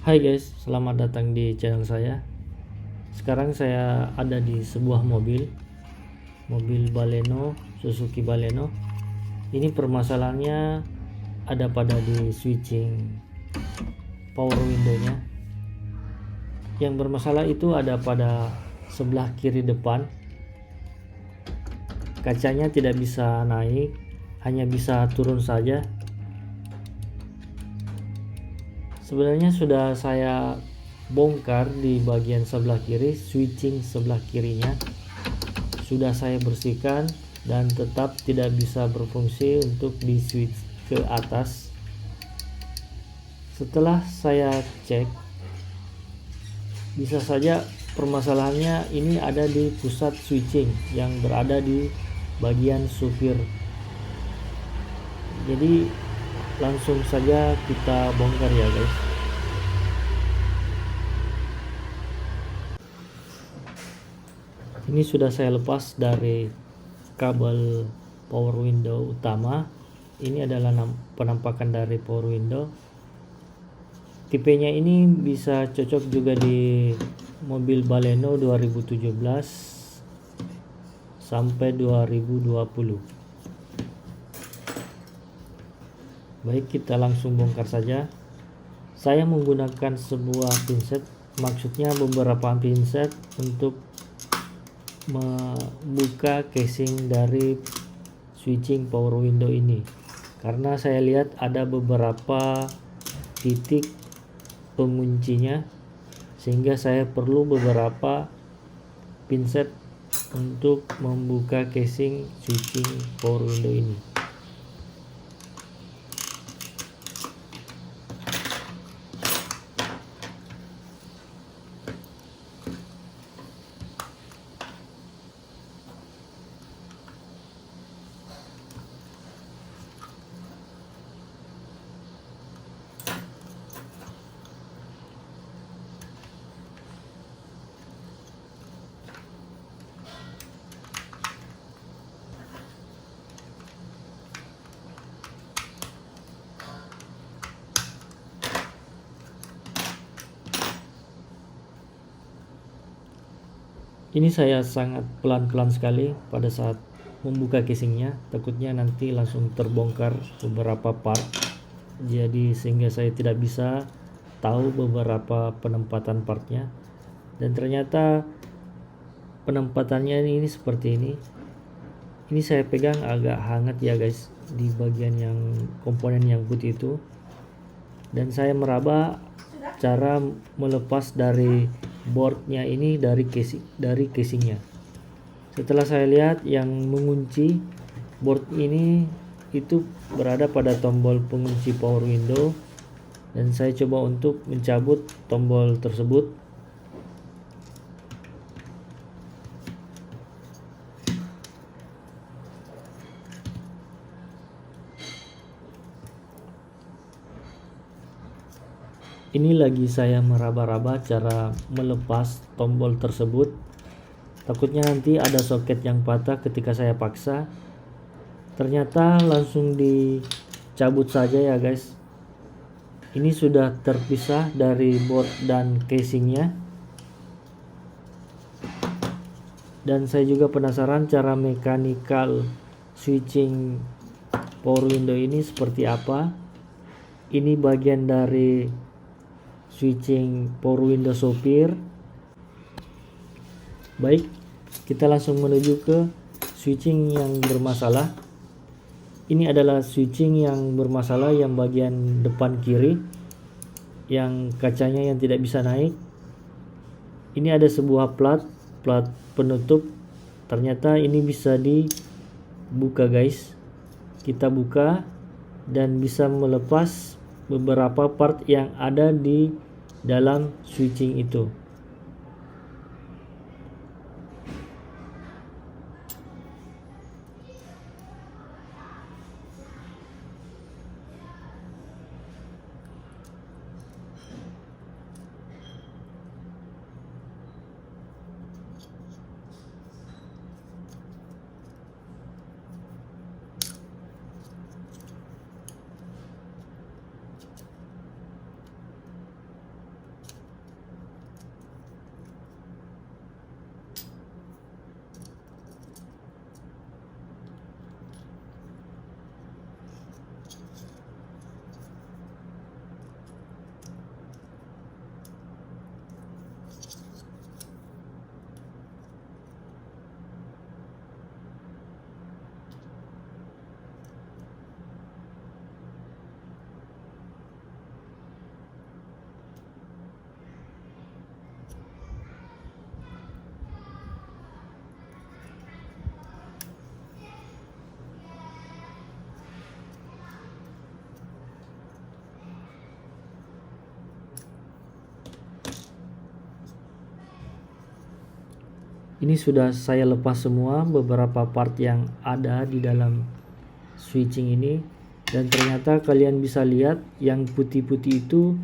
Hai guys, selamat datang di channel saya. Sekarang saya ada di sebuah mobil Baleno, Suzuki Baleno. Ini permasalahannya ada pada di switching power windownya. Yang bermasalah itu ada pada sebelah kiri depan. Kacanya tidak bisa naik, hanya bisa turun saja. Sebenarnya sudah saya bongkar di bagian sebelah kiri, switching sebelah kirinya sudah saya bersihkan dan tetap tidak bisa berfungsi untuk di switch ke atas. Setelah saya cek, bisa saja permasalahannya ini ada di pusat switching yang berada di bagian supir. Jadi langsung saja kita bongkar ya guys. Ini sudah saya lepas dari kabel power window utama. Ini adalah penampakan dari power window. Tipenya ini bisa cocok juga di mobil Baleno 2017 sampai 2020. Baik, kita langsung bongkar saja. Saya menggunakan sebuah pinset, maksudnya beberapa pinset untuk membuka casing dari switching power window ini, karena saya lihat ada beberapa titik penguncinya, sehingga saya perlu beberapa pinset untuk membuka casing switching power window ini. Ini saya sangat pelan-pelan sekali pada saat membuka casingnya, takutnya nanti langsung terbongkar beberapa part, jadi sehingga saya tidak bisa tahu beberapa penempatan partnya. Dan ternyata penempatannya ini seperti ini. Ini saya pegang agak hangat ya guys, di bagian yang komponen yang putih itu. Dan saya meraba cara melepas dari boardnya ini dari casingnya. Setelah saya lihat yang mengunci board ini itu berada pada tombol pengunci power window, dan saya coba untuk mencabut tombol tersebut. Ini lagi saya meraba-raba cara melepas tombol tersebut. Takutnya nanti ada soket yang patah ketika saya paksa. Ternyata langsung dicabut saja ya guys. Ini sudah terpisah dari board dan casingnya. Dan saya juga penasaran cara mechanical switching power window ini seperti apa. Ini bagian dari switching power window sopir. Baik, kita langsung menuju ke switching yang bermasalah. Ini adalah switching yang bermasalah yang bagian depan kiri, yang kacanya yang tidak bisa naik. Ini ada sebuah plat penutup. Ternyata ini bisa dibuka guys. Kita buka dan bisa melepas beberapa part yang ada di dalam switching itu. Ini sudah saya lepas semua beberapa part yang ada di dalam switching ini, dan ternyata kalian bisa lihat yang putih-putih itu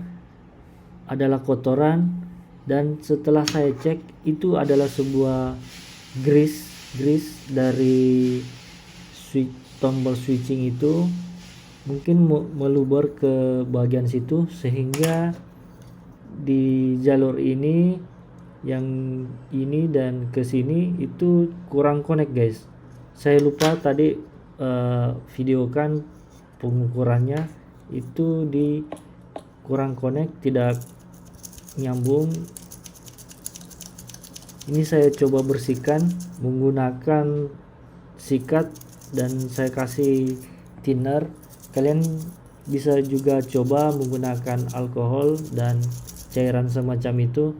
adalah kotoran, dan setelah saya cek itu adalah sebuah grease dari tombol switching itu mungkin meluber ke bagian situ, sehingga di jalur ini, yang ini dan ke sini itu kurang connect guys. Saya lupa tadi videokan pengukurannya, itu di kurang connect, tidak nyambung. Ini saya coba bersihkan menggunakan sikat dan saya kasih thinner. Kalian bisa juga coba menggunakan alkohol dan cairan semacam itu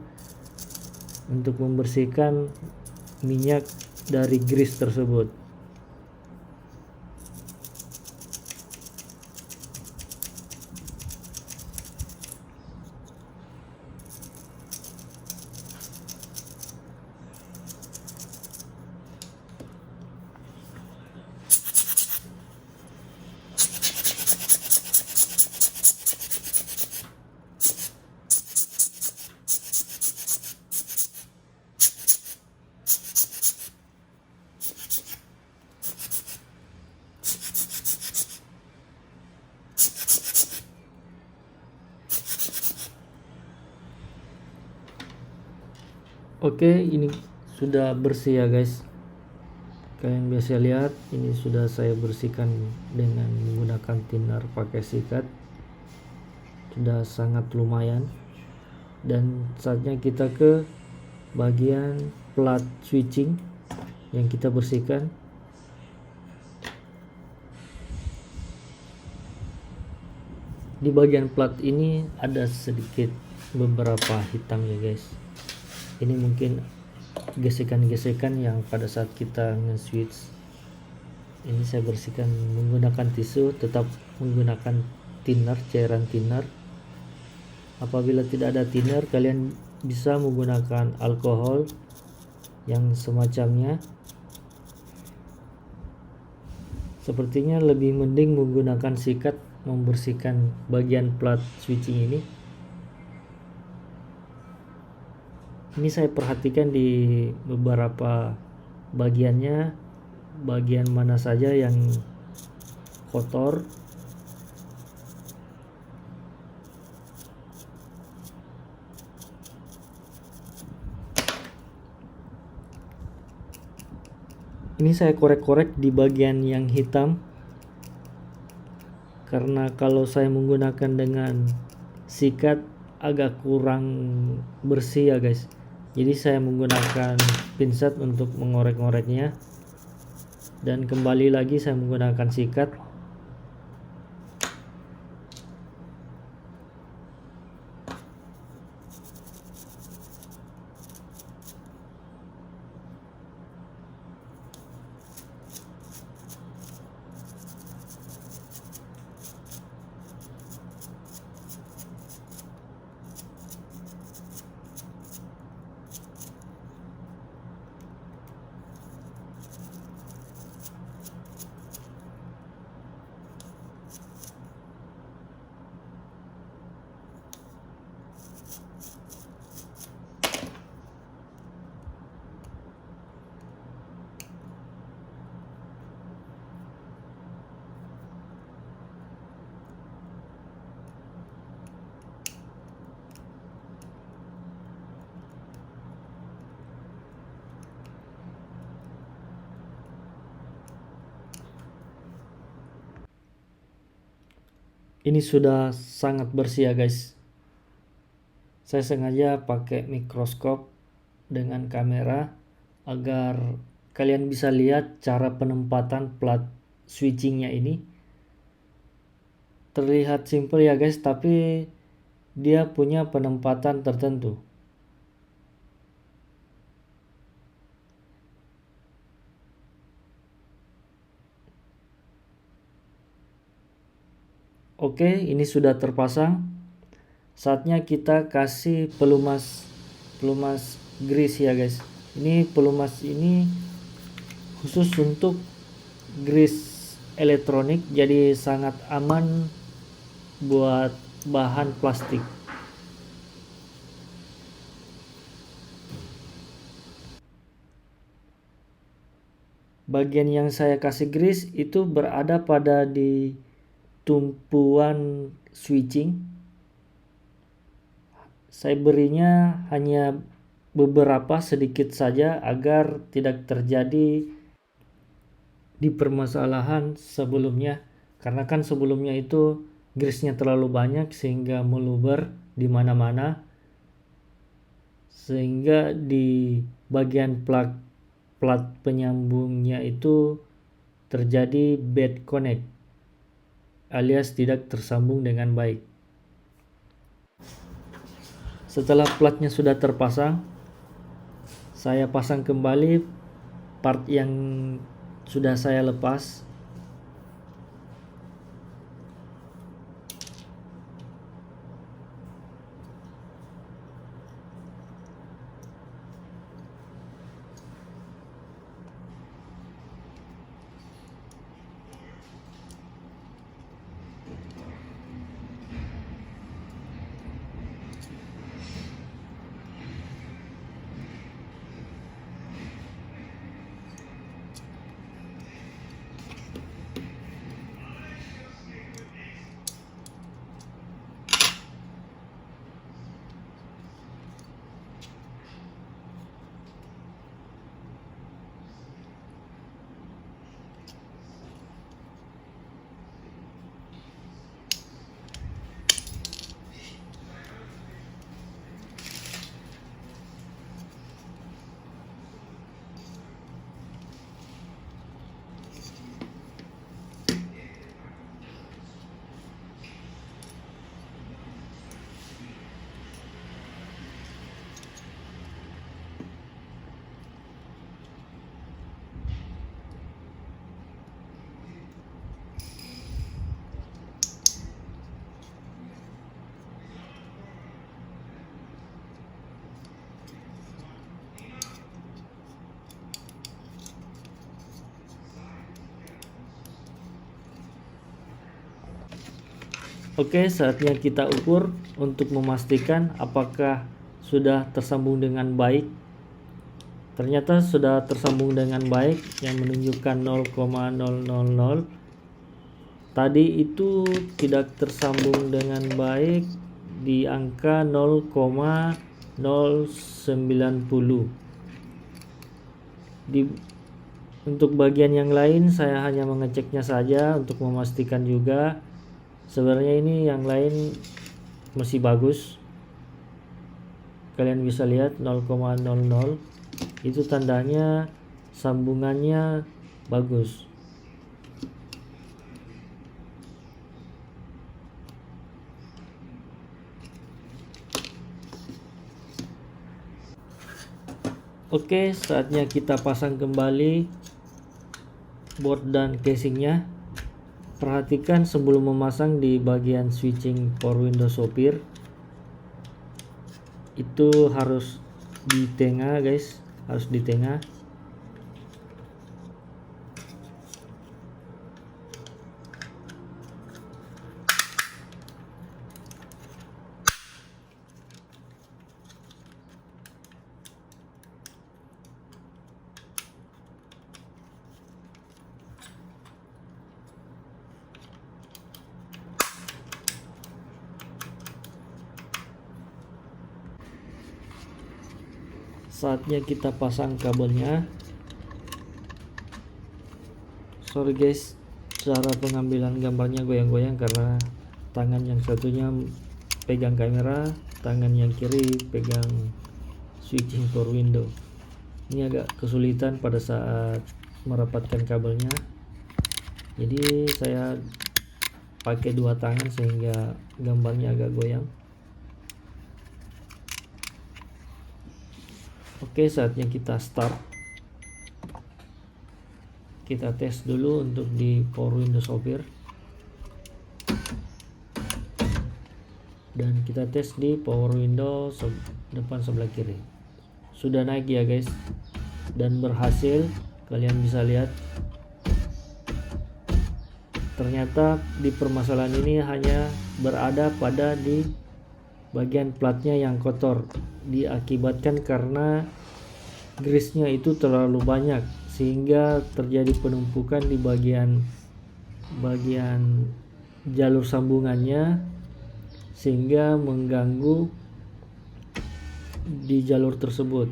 untuk membersihkan minyak dari grease tersebut. Oke, ini sudah bersih ya guys. Kalian bisa lihat ini sudah saya bersihkan dengan menggunakan thinner pakai sikat. Sudah sangat lumayan. Dan saatnya kita ke bagian plat switching yang kita bersihkan. Di bagian plat ini ada sedikit beberapa hitam ya guys. Ini mungkin gesekan-gesekan yang pada saat kita nge-switch. Ini saya bersihkan menggunakan tisu, tetap menggunakan thinner, cairan thinner. Apabila tidak ada thinner, kalian bisa menggunakan alkohol yang semacamnya. Sepertinya lebih mending menggunakan sikat membersihkan bagian plat switching ini. Ini saya perhatikan di beberapa bagiannya, bagian mana saja yang kotor. Ini saya korek-korek di bagian yang hitam, karena kalau saya menggunakan dengan sikat agak kurang bersih ya guys. Jadi saya menggunakan pinset untuk mengorek-ngoreknya, dan kembali lagi saya menggunakan sikat. Ini sudah sangat bersih ya guys. Saya sengaja pakai mikroskop dengan kamera agar kalian bisa lihat cara penempatan plat switchingnya ini. Terlihat simple ya guys, tapi dia punya penempatan tertentu. Oke, ini sudah terpasang. Saatnya kita kasih pelumas grease ya guys. Ini pelumas ini khusus untuk grease elektronik, jadi sangat aman buat bahan plastik. Bagian yang saya kasih grease itu berada pada di tumpuan switching. Saya berinya hanya beberapa, sedikit saja, agar tidak terjadi di permasalahan sebelumnya, karena kan sebelumnya itu grease-nya terlalu banyak sehingga meluber di mana-mana, sehingga di bagian plat penyambungnya itu terjadi bad connect alias tidak tersambung dengan baik. Setelah platnya sudah terpasang, saya pasang kembali part yang sudah saya lepas. Oke, saatnya kita ukur untuk memastikan apakah sudah tersambung dengan baik. Ternyata sudah tersambung dengan baik, yang menunjukkan 0,000. Tadi itu tidak tersambung dengan baik di angka 0,090. Untuk bagian yang lain saya hanya mengeceknya saja untuk memastikan juga. Sebenarnya ini yang lain masih bagus. Kalian bisa lihat 0,00 itu tandanya sambungannya bagus. Oke, saatnya kita pasang kembali board dan casingnya. Perhatikan sebelum memasang di bagian switching power window sopir itu harus di tengah, guys, harus di tengah. Saatnya kita pasang kabelnya. Sorry guys, cara pengambilan gambarnya goyang-goyang karena tangan yang satunya pegang kamera, tangan yang kiri pegang switching power window. Ini agak kesulitan pada saat merapatkan kabelnya, jadi saya pakai dua tangan sehingga gambarnya agak goyang. Oke, saatnya kita start. Kita tes dulu untuk di power window sopir, dan kita tes di power window depan sebelah kiri. sudah naik ya guys, dan berhasil. Kalian bisa lihat ternyata di permasalahan ini hanya berada pada di bagian platnya yang kotor, diakibatkan karena grease-nya itu terlalu banyak sehingga terjadi penumpukan di bagian jalur sambungannya sehingga mengganggu di jalur tersebut.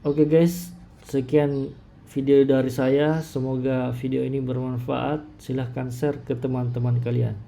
Oke guys, sekian video dari saya. Semoga video ini bermanfaat. Silahkan share ke teman-teman kalian.